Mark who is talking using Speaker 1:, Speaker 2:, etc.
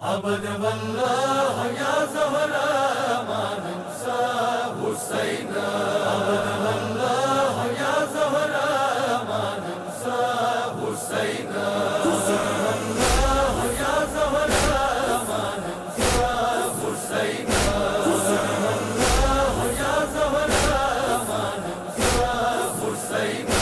Speaker 1: أبد والله يا زهراء ما ننسى حسينا. أبد والله يا زهراء ما ننسى حسينا. والله يا زهراء ما ننسى حسينا. والله يا زهراء ما ننسى حسينا.